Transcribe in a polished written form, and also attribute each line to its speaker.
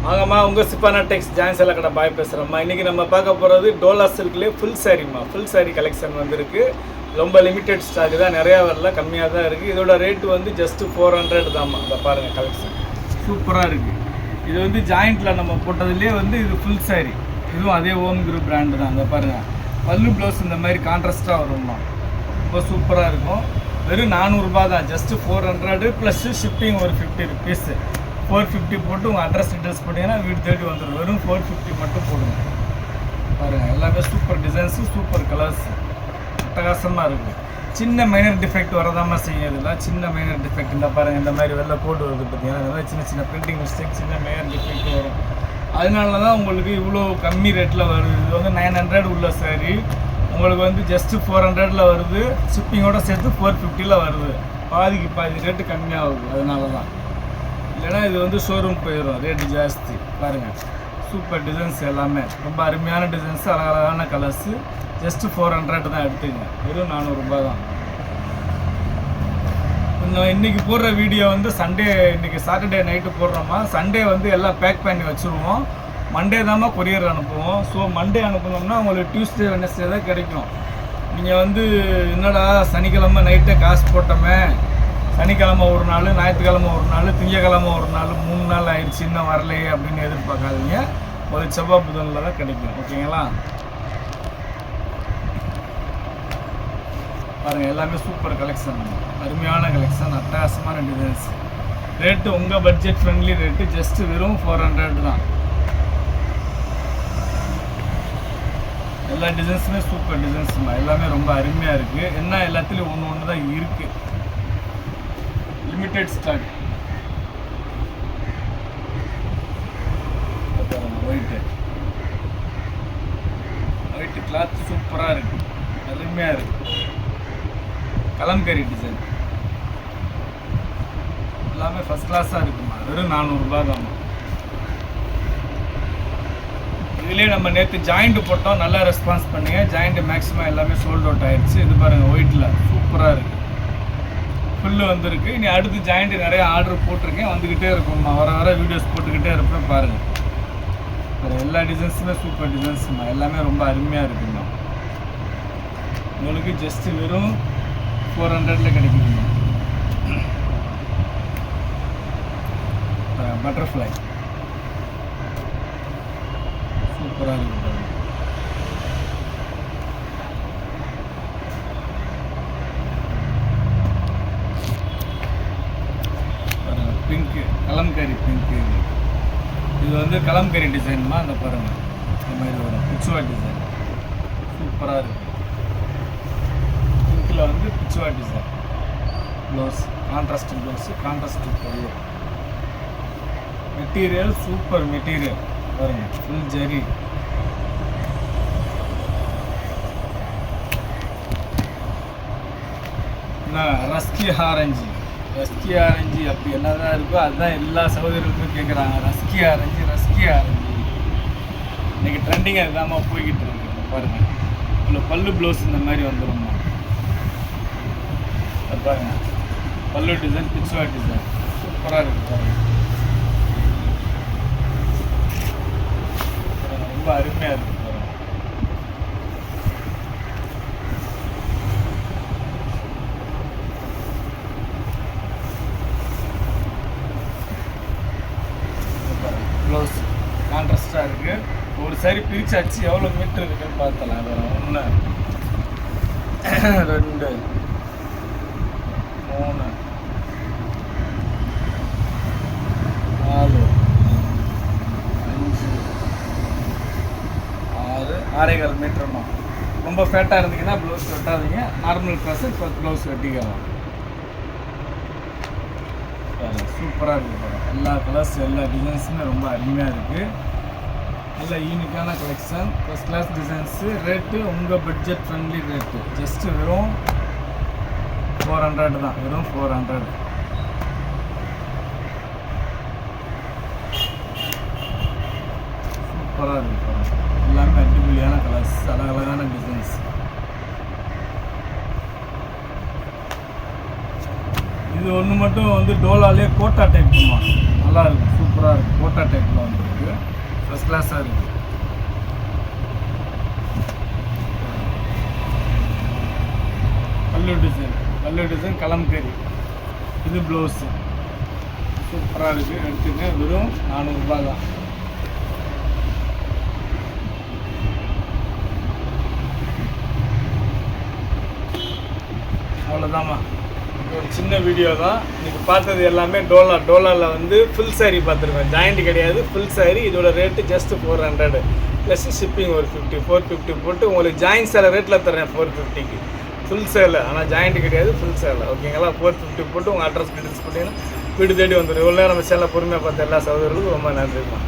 Speaker 1: வாங்கம்மா உங்கள் சிப்பானா டெக்ஸ் ஜாயின் சேலை கடை பாய் பேசுகிறோம்மா. இன்றைக்கி நம்ம பார்க்க போகிறது டோலா சில்க்லேயே ஃபுல் சாரீம்மா. ஃபுல் சாரீ கலெக்ஷன் வந்துருக்கு. ரொம்ப லிமிட்டெட் ஸ்டாக் தான், நிறையா வரல, கம்மியாக தான் இருக்குது. இதோட ரேட்டு வந்து ஜஸ்ட்டு 400 தான்மா. அதை பாருங்கள், கலெக்ஷன் சூப்பராக இருக்குது. இது வந்து ஜாயிண்ட்டில் நம்ம போட்டதுலேயே வந்து இது ஃபுல் சாரீ. இதுவும் அதே ஓம் குரூப் பிராண்டு தான். அதை பாருங்கள், பல்லு ப்ளவுஸ் இந்த மாதிரி கான்ட்ராஸ்ட்டாக வரும்மா. ரொம்ப சூப்பராக இருக்கும். வெறும் 400 ரூபா தான். ஜஸ்ட்டு 400 ப்ளஸ் ஷிப்பிங் ஒரு 50 ருபீஸு. 450 போட்டு உங்கள் அட்ரஸ் டீட்டெயில்ஸ் போட்டிங்கன்னா வீடு தேடி வந்துடும். வெறும் 450 மட்டும் போடுங்க. பாருங்கள், எல்லாமே சூப்பர் டிசைன்ஸு, சூப்பர் கலர்ஸ், அட்டகாசமாக இருக்குது. சின்ன மைனர் டிஃபெக்ட் வரதாமல் செய்யறதுல சின்ன மைனர் டிஃபெக்ட் இந்த பாருங்கள், இந்த மாதிரி வெளில கோடு வருது பார்த்தீங்கன்னா, இந்த மாதிரி சின்ன சின்ன பிரிண்டிங் மிஸ்டேக், சின்ன மைனர் டிஃபெக்ட் வரும். அதனால தான் உங்களுக்கு இவ்வளோ கம்மி ரேட்டில் வருது. இது வந்து 900 உள்ள சாரி உங்களுக்கு வந்து ஜஸ்ட்டு 400 வருது. ஷிப்பிங்கோடு சேர்த்து 450 வருது. பாதிக்கு பாதி ரேட்டு கம்மியாகுது. அதனால தான், இல்லைனா இது வந்து ஷோரூம் போயிடும், ரேட்டு ஜாஸ்தி. பாருங்கள், சூப்பர் டிசைன்ஸ், எல்லாமே ரொம்ப அருமையான டிசைன்ஸு, அழகழகான கலர்ஸு. ஜஸ்ட்டு 400 தான் எடுத்துங்க. வெறும் 400 ரூபா தான். இன்னும் இன்றைக்கி போடுற வீடியோ வந்து சண்டே, இன்றைக்கி சாட்டர்டே நைட்டு போடுறோமா. சண்டே வந்து எல்லாம் பேக் பண்ணி வச்சுருவோம். மண்டே தான்மா கொரியர் அனுப்புவோம். ஸோ மண்டே அனுப்புனோம்னா உங்களுக்கு டியூஸ்டே வெனஸ்டே தான் கிடைக்கும். நீங்கள் வந்து என்னடா சனிக்கிழமை நைட்டே காசு போட்டோமே, சனிக்கிழமை ஒரு நாள், ஞாயிற்றுக்கிழமை ஒரு நாள், திங்கக்கிழமை ஒரு நாள், 3 நாள் ஆயிடுச்சு இன்னும் வரலையே அப்படின்னு எதிர்பார்க்காதீங்க. ஒரு செவ்வாய் புதனில் தான் கிடைக்கும். ஓகேங்களா? பாருங்கள், எல்லாமே சூப்பர் கலெக்ஷன், அருமையான கலெக்ஷன், அட்டகாசமான டிசைன்ஸ். ரேட்டு உங்கள் பட்ஜெட் ஃப்ரெண்ட்லி ரேட்டு. ஜஸ்ட்டு வெறும் 400 தான். எல்லா டிசைன்ஸுமே சூப்பர் டிசைன்ஸுமா. எல்லாமே ரொம்ப அருமையாக இருக்குது. என்ன எல்லாத்துலேயும் ஒன்று தான் இருக்குது. Limited stock. ஒயிட்டு கிளாத் சூப்பராக இருக்குது, அருமையாக இருக்குது. கலம்கரி டிசைன் எல்லாமே ஃபஸ்ட் கிளாஸாக இருக்குமா. வெறும் 400 ரூபா தான்மா. இதுலேயே நம்ம நேற்று ஜாயிண்ட்டு போட்டோம், நல்லா ரெஸ்பான்ஸ் பண்ணுங்க. ஜாயிண்ட்டு மேக்ஸிமம் எல்லாமே சோல்ட் அவுட் ஆகிடுச்சு. இது பாருங்கள், ஒயிட்டில் சூப்பராக இருக்குது, ஃபுல்லு வந்துருக்கு. இனி அடுத்து ஜாயிண்ட்டு நிறைய ஆர்டர் போட்டிருக்கேன், வந்துக்கிட்டே இருக்கும்மா. வர வர வீடியோஸ் போட்டுக்கிட்டே இருப்பேன். பாருங்கள், எல்லா டிசைன்ஸுமே சூப்பர் டிசைன்ஸுமா. எல்லாமே ரொம்ப அருமையாக இருக்குமா. உங்களுக்கு ஜஸ்ட்டு வெறும் 400 கிடைக்குதுங்க. பட்டர்ஃப்ளை சூப்பராக இருக்குது. Pink, kalamkari pink. இது வந்து கலம்கரி டிசைன்மா. அந்த பாருங்கள், இந்த மாதிரி வரும் பிச்சுவா டிசைன், சூப்பராக இருக்குது. பிங்க்கில் வந்து பிச்சுவா design blouse, contrast blouse, contrast pallu. Material super material பாருங்கள், ஃபுல் ஜெரி. என்ன ரஸ்கி ஆரஞ்சு, ரஸ்கி ஆரஞ்சு அப்படி என்ன தான் இருக்கோ அதுதான் எல்லா சகோதரர்களுக்கும் கேட்குறாங்க. ரஸ்கி ஆரஞ்சு, ரஸ்கி ஆரஞ்சு. இன்றைக்கி ட்ரெண்டிங் அதுதாம்மா போய்கிட்டு இருக்கு. பாருங்கள், இவ்வளோ பல்லு ப்ளவுஸ் இந்த மாதிரி வந்துடும்மா. பாருங்கள், பல்லு டிசைன், பிச்சுவா டிசைன் சூப்பராக இருக்குது. பாருங்கள், ரொம்ப அருமையாக இருக்குது. ப்ளவுஸ் கான்ட்ராஸ்டாக இருக்குது. ஒரு சாரி பிரிச்சாச்சு, எவ்வளோ மீட்டர் இருக்குன்னு பார்த்தலாம். வேறு 1 2 3 4 5 6 6.25 மீட்டர்மா. ரொம்ப ஃபேட்டாக இருந்தீங்கன்னா ப்ளவுஸ் வெட்டாதீங்க. நார்மல் க்ளாஸு இப்போ ப்ளவுஸ் வெட்டிக்கலாம். சூப்பராக இருக்குது. எல்லா கலர்ஸ், எல்லா டிசைன்ஸுமே ரொம்ப அருமையாக இருக்குது. நல்ல யூனிக்கான collection, first class designs. Rate உங்கள் பட்ஜெட் ஃப்ரெண்ட்லி ரேட்டு. ஜஸ்ட்டு வெறும் 400 தான். வெறும் 400. சூப்பராக இருக்குது. எல்லாமே அடிப்படையான கலர்ஸ், அழகழகான டிசைன்ஸ். இது ஒன்று மட்டும் வந்து டோலாலே கோட்டா டைப் பண்ணுவாங்க. நல்லா இருக்கும், சூப்பராக இருக்கும். கோட்டா டைப்பில் வந்துருக்கு. ஃபஸ்ட் கிளாஸாக இருக்குது. பல்லு டிசைன் கலம்கரி. இது ப்ளவுஸு சூப்பராக இருக்குது. எடுத்துங்க, வெறும் 400 ரூபா தான். அவ்வளோதாம்மா, ஒரு சின்ன வீடியோ தான். இன்றைக்கி பார்த்தது எல்லாமே டோலாவில் வந்து ஃபுல் சாரீ பார்த்துருக்கோம். ஜாயிண்ட் கிடையாது, ஃபுல் சாரீ. இதோட ரேட்டு ஜஸ்ட்டு 400 ப்ளஸ் ஷிப்பிங் ஒரு 450 போட்டு உங்களுக்கு ஜாயிண்ட் சேலை ரேட்டில் தரேன் 450க்கு. ஃபுல் சேலை, ஆனால் ஜாயிண்ட் கிடையாது, ஃபுல் சேலை. ஓகேங்களா? 450 போட்டு உங்கள் அட்ரஸ் டீட்டெயில்ஸ் பண்ணிங்கன்னா வீடு தேடி வந்துடும். இவ்வளோ நேரம் நம்ம சேலை பொறுமையாக பார்த்த எல்லா சகோதரர்களுக்கும் ரொம்ப நன்றிமா.